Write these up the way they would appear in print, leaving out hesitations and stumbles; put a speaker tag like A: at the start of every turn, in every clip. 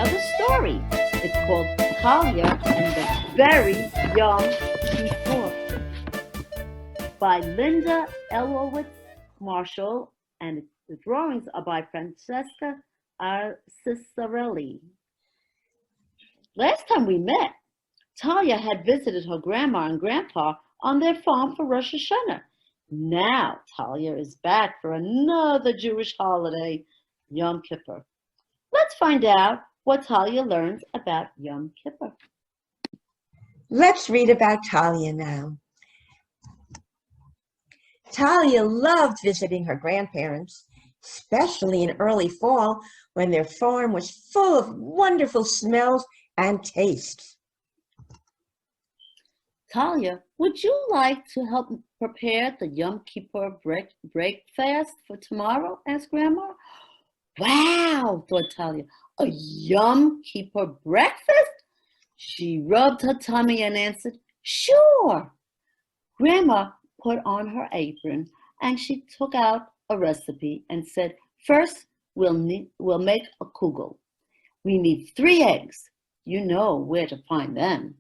A: another story. It's called Talia and the Very Young Kippur by Linda Elowitz Marshall, and the drawings are by Francesca Arcisarelli. Last time we met, Talia had visited her grandma and grandpa on their farm for Rosh Hashanah. Now Talia is back for another Jewish holiday, Yom Kippur. Let's find out what Talia learns about Yom Kippur.
B: Let's read about Talia now. Talia loved visiting her grandparents, especially in early fall when their farm was full of wonderful smells and tastes.
A: Talia, would you like to help prepare the Yom Kippur break fast for tomorrow? Asked Grandma. Wow, thought Talia, a Yom Kippur breakfast? She rubbed her tummy and answered, sure. Grandma put on her apron and she took out a recipe and said, first, we'll make a kugel. We need 3 eggs. You know where to find them.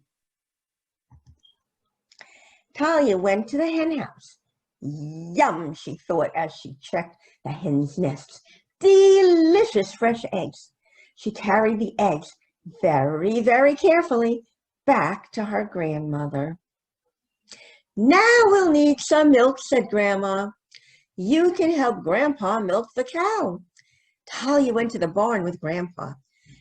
B: Talia went to the hen house. Yum, she thought as she checked the hen's nests. Delicious fresh eggs. She carried the eggs very, very carefully back to her grandmother. Now we'll need some milk, said Grandma. You can help Grandpa milk the cow. Talia went to the barn with Grandpa.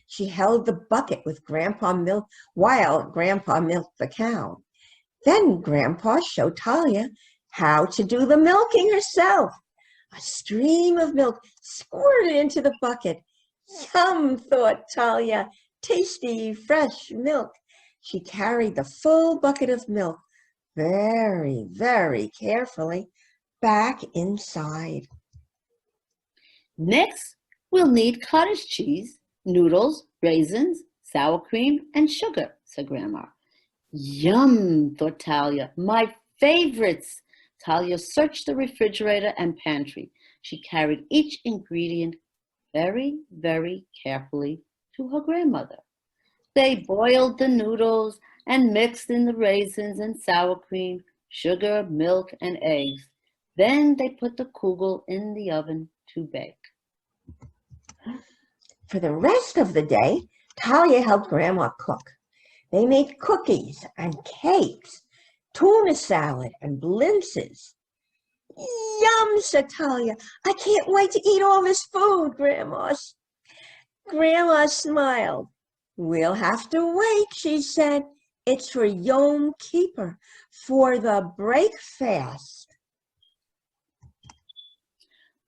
B: She held the bucket with Grandpa milk while Grandpa milked the cow. Then Grandpa showed Talia how to do the milking herself. A stream of milk squirted into the bucket. Yum, thought Talia, tasty, fresh milk. She carried the full bucket of milk very, very carefully back inside.
A: Next, we'll need cottage cheese, noodles, raisins, sour cream, and sugar, said Grandma. Yum, thought Talia, my favorites. Talia searched the refrigerator and pantry. She carried each ingredient very, very carefully to her grandmother. They boiled the noodles and mixed in the raisins and sour cream, sugar, milk, and eggs. Then they put the kugel in the oven to bake.
B: For the rest of the day, Talia helped Grandma cook. They made cookies and cakes, tuna salad and blintzes. Yum, said Talia. I can't wait to eat all this food, Grandma. Grandma smiled. We'll have to wait, she said. It's for Yom Kippur, for the break fast.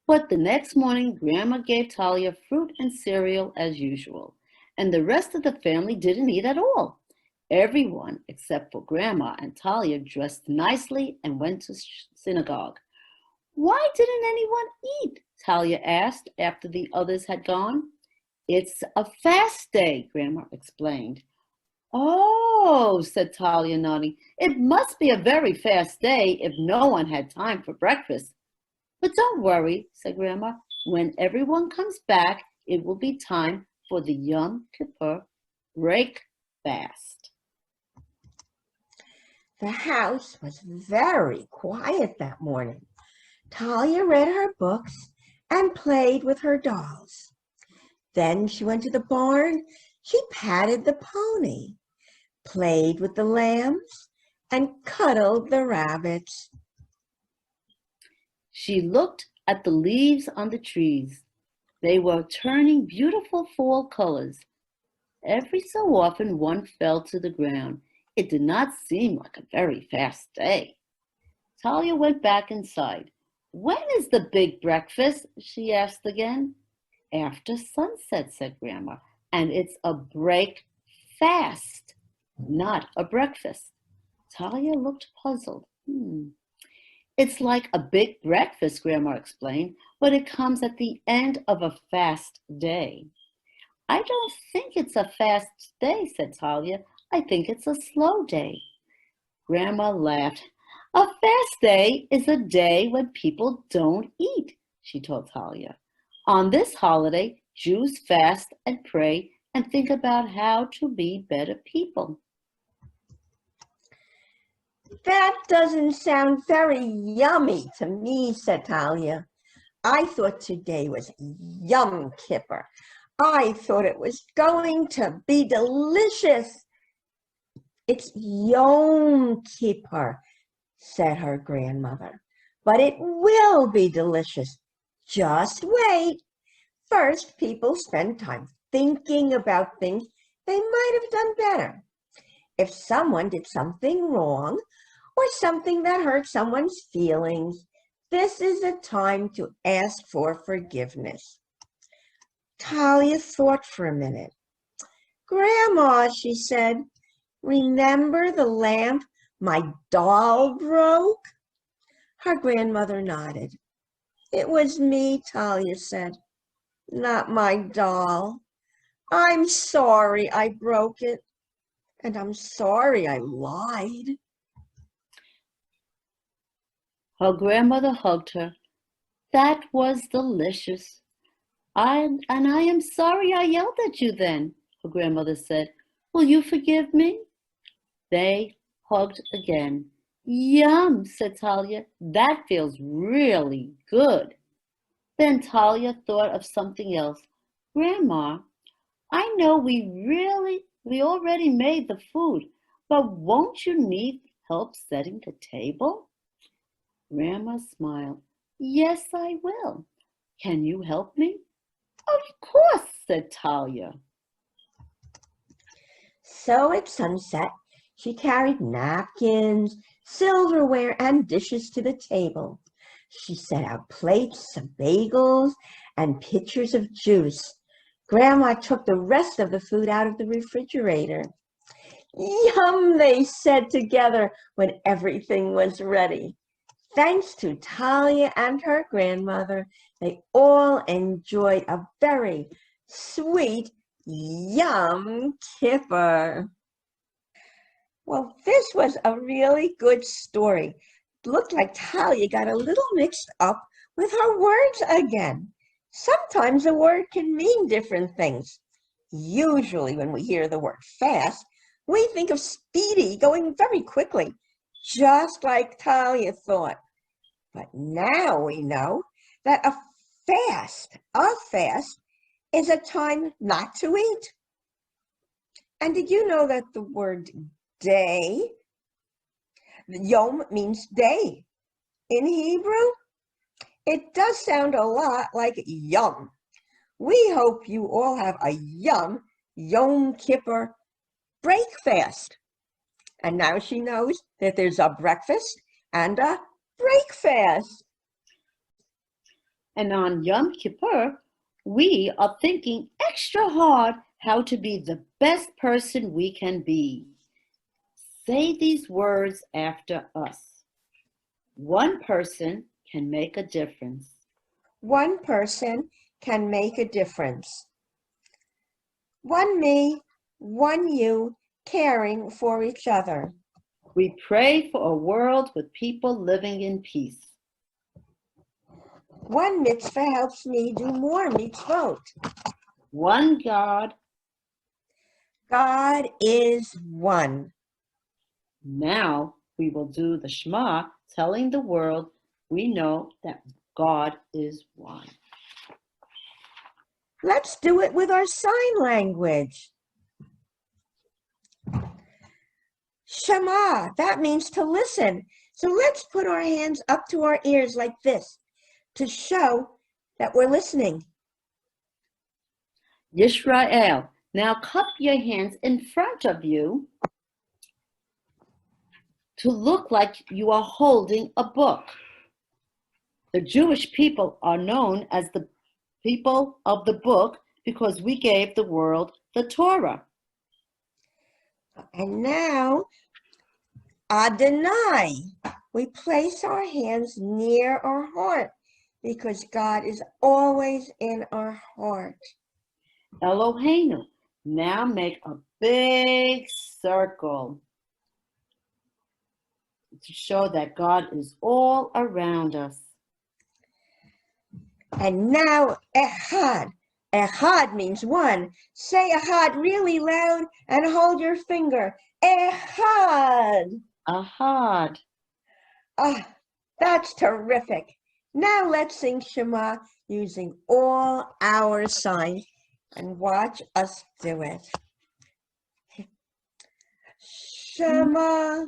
A: But the next morning, Grandma gave Talia fruit and cereal as usual, and the rest of the family didn't eat at all. Everyone, except for Grandma and Talia, dressed nicely and went to synagogue. Why didn't anyone eat? Talia asked after the others had gone. It's a fast day, Grandma explained. Oh, said Talia, nodding. It must be a very fast day if no one had time for breakfast. But don't worry, said Grandma. When everyone comes back, it will be time for the Yom Kippur break fast.
B: The house was very quiet that morning. Talia read her books and played with her dolls. Then she went to the barn. She patted the pony, played with the lambs, and cuddled the rabbits.
A: She looked at the leaves on the trees. They were turning beautiful fall colors. Every so often one fell to the ground. It did not seem like a very fast day. Talia went back inside. When is the big breakfast? She asked again. After sunset, said Grandma, and it's a break fast, not a breakfast. Talia looked puzzled. It's like a big breakfast, Grandma explained, but it comes at the end of a fast day. I don't think it's a fast day, said Talia. I think it's a slow day. Grandma laughed. A fast day is a day when people don't eat, she told Talia. On this holiday, Jews fast and pray and think about how to be better people.
B: That doesn't sound very yummy to me, said Talia. I thought today was Yom Kippur. I thought it was going to be delicious. It's Yom Kippur, said her grandmother. But it will be delicious. Just wait. First, people spend time thinking about things they might have done better. If someone did something wrong or something that hurt someone's feelings, this is a time to ask for forgiveness. Talia thought for a minute. Grandma, she said, remember the lamp my doll broke? Her grandmother nodded. It was me, Talia said, not my doll. I'm sorry I broke it, and I'm sorry I lied.
A: Her grandmother hugged her. That was delicious. I am sorry I yelled at you then, her grandmother said. Will you forgive me? They hugged again. Yum, said Talia. That feels really good. Then Talia thought of something else. Grandma, I know we already made the food, but won't you need help setting the table? Grandma smiled. Yes, I will. Can you help me? Of course, said Talia.
B: So at sunset, she carried napkins, silverware, and dishes to the table. She set out plates of bagels and pitchers of juice. Grandma took the rest of the food out of the refrigerator. Yum, they said together when everything was ready. Thanks to Talia and her grandmother, they all enjoyed a very sweet Yom Kippur. Well, this was a really good story. Looked like Talia got a little mixed up with her words again. Sometimes a word can mean different things. Usually when we hear the word fast, we think of speedy, going very quickly, just like Talia thought. But now we know that a fast is a time not to eat. And did you know that the word day, yom means day in Hebrew? It does sound a lot like yum. We hope you all have a Yom Kippur break fast. And now she knows that there's a breakfast and a break fast.
A: And on Yom Kippur, we are thinking extra hard how to be the best person we can be. Say these words after us. One person can make a difference.
B: One person can make a difference. One me, one you, caring for each other.
A: We pray for a world with people living in peace.
B: One mitzvah helps me do more mitzvot.
A: One God.
B: God is one.
A: Now we will do the Shema, telling the world we know that God is one.
B: Let's do it with our sign language. Shema, that means to listen. So let's put our hands up to our ears like this to show that we're listening.
A: Yisrael, now cup your hands in front of you to look like you are holding a book. The Jewish people are known as the people of the book because we gave the world the Torah.
B: And now, Adonai, we place our hands near our heart because God is always in our heart.
A: Eloheinu, now make a big circle to show that God is all around us.
B: And now, Echad, Echad means one. Say echad really loud and hold your finger. Echad.
A: Ahad.
B: Ah, that's terrific. Now let's sing Shema using all our signs and watch us do it. Shema,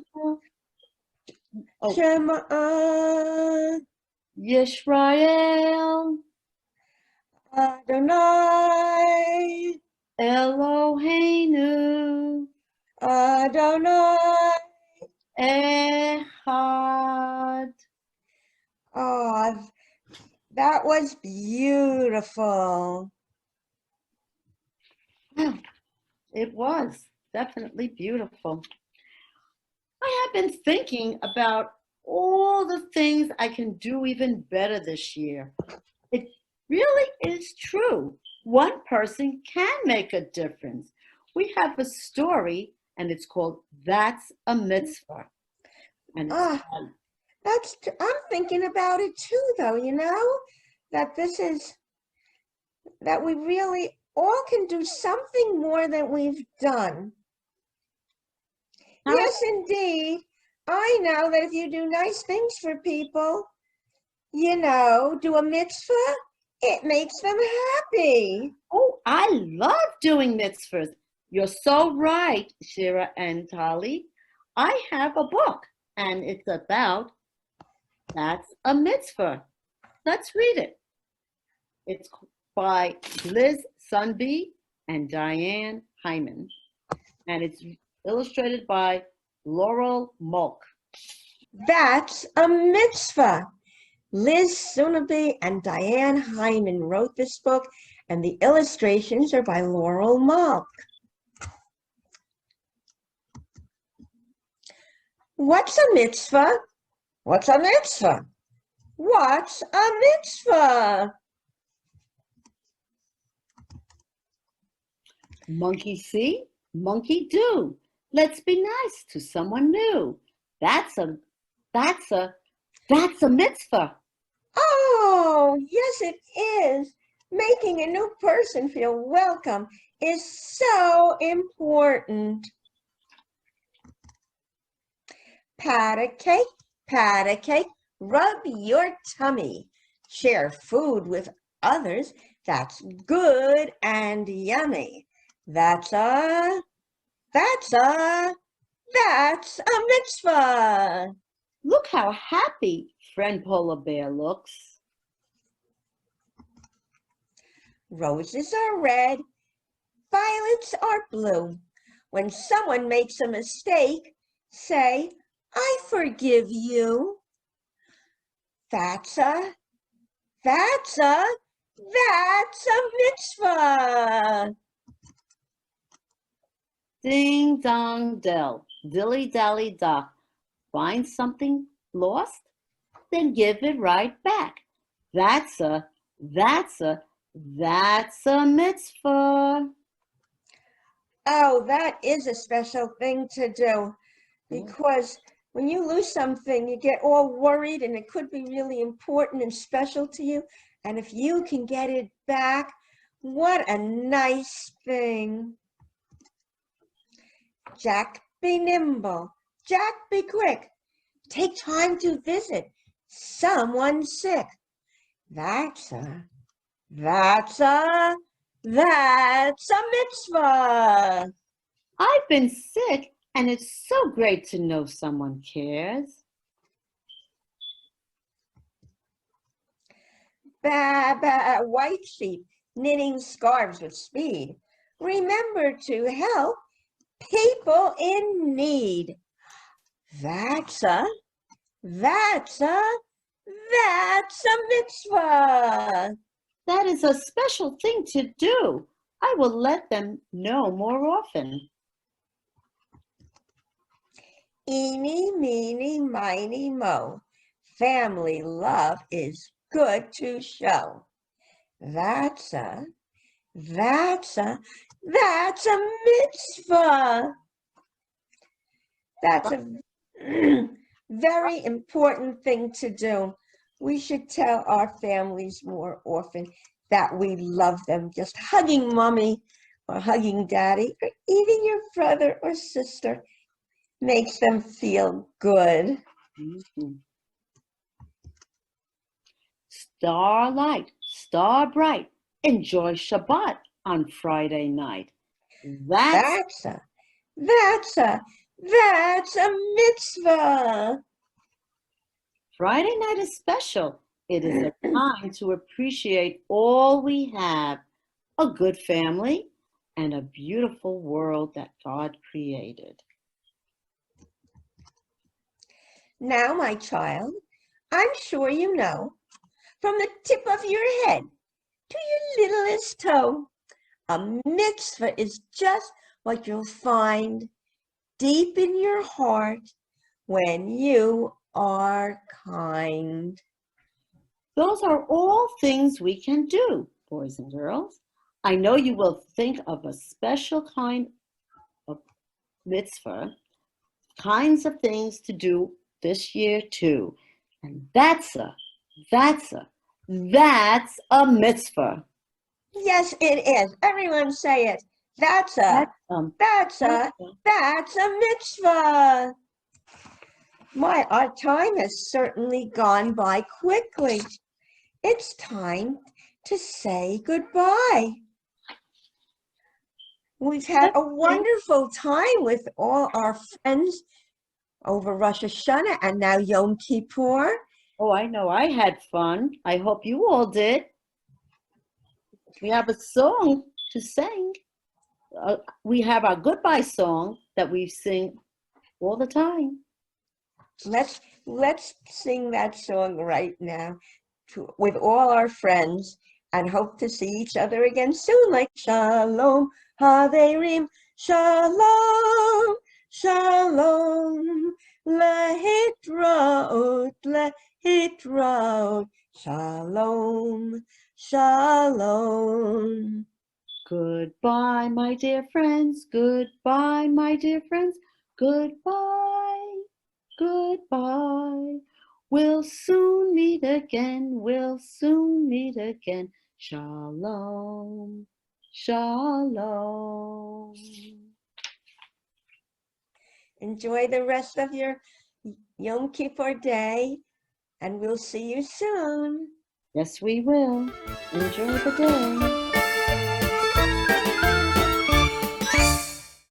B: Shema,
A: Yisrael,
B: Adonai,
A: Eloheinu,
B: Adonai.
A: Echad.
B: Oh, that was beautiful.
A: It was definitely beautiful. I have been thinking about all the things I can do even better this year. It really is true. One person can make a difference. We have a story, and it's called That's a Mitzvah. And it's
B: Ah, I'm thinking about it too, though, that that we really all can do something more than we've done.
A: how,
B: Yes, indeed. I know that if you do nice things for people, do a mitzvah, it makes them happy.
A: oh, I love doing mitzvahs. You're so right, Shira and Tali. I have a book, and it's about That's a Mitzvah. Let's read it. It's by Liz Sunby and Diane Hyman, and it's illustrated by Laurel Mulk.
B: That's a mitzvah. Liz Suneby and Diane Hyman wrote this book, and the illustrations are by Laurel Mulk. What's a mitzvah? What's a mitzvah? What's a mitzvah?
A: Monkey see, monkey do. Let's be nice to someone new. That's a that's a that's a mitzvah.
B: Oh, yes, it is. Making a new person feel welcome is so important. Pat a cake, rub your tummy. Share food with others. That's good and yummy. That's a mitzvah.
A: Look how happy friend polar bear looks.
B: Roses are red, violets are blue. When someone makes a mistake, say, I forgive you. That's a mitzvah.
A: Ding dong dell, dilly dally dock. Find something lost? Then give it right back. That's a mitzvah.
B: Oh, that is a special thing to do, because when you lose something, you get all worried, and it could be really important and special to you. And if you can get it back, what a nice thing. Jack, be nimble. Jack, be quick. Take time to visit someone sick. That's a mitzvah.
A: I've been sick, and it's so great to know someone cares.
B: Ba, ba, white sheep knitting scarves with speed. Remember to help people in need. That's a mitzvah.
A: That is a special thing to do. I will let them know more often.
B: Eeny, meeny, miny, mo. Family love is good to show. That's a mitzvah. That's a very important thing to do. We should tell our families more often that we love them. Just hugging mommy or hugging daddy or even your brother or sister makes them feel good.
A: Mhm. Starlight, star bright, enjoy Shabbat on Friday night. That's
B: That's a, that's a, that's a mitzvah.
A: Friday night is special. It is a time to appreciate all we have, a good family and a beautiful world that God created.
B: Now, my child, I'm sure you know, from the tip of your head to your littlest toe, a mitzvah is just what you'll find deep in your heart when you are kind.
A: Those are all things we can do, boys and girls. I know you will think of a special kind of mitzvah, kinds of things to do this year too. And that's a mitzvah.
B: Yes, it is. Everyone say it. That's a,
A: That's a
B: that's a,
A: mitzvah.
B: that's a mitzvah. Our time has certainly gone by quickly. It's time to say goodbye. We've had a wonderful time with all our friends over Rosh Hashanah and now Yom Kippur.
A: Oh, I know. I had fun. I hope you all did. We have a song to sing. We have our goodbye song that we sing all the time.
B: Let's sing that song right now with all our friends and hope to see each other again soon. Like Shalom Haverim, Shalom, Shalom, Lehitraot, Lehitraot, Shalom, Shalom.
A: Goodbye, my dear friends. Goodbye, my dear friends. Goodbye. Goodbye. We'll soon meet again. We'll soon meet again. Shalom. Shalom.
B: Enjoy the rest of your Yom Kippur day, and we'll see you soon.
A: Yes, we will. Enjoy the day.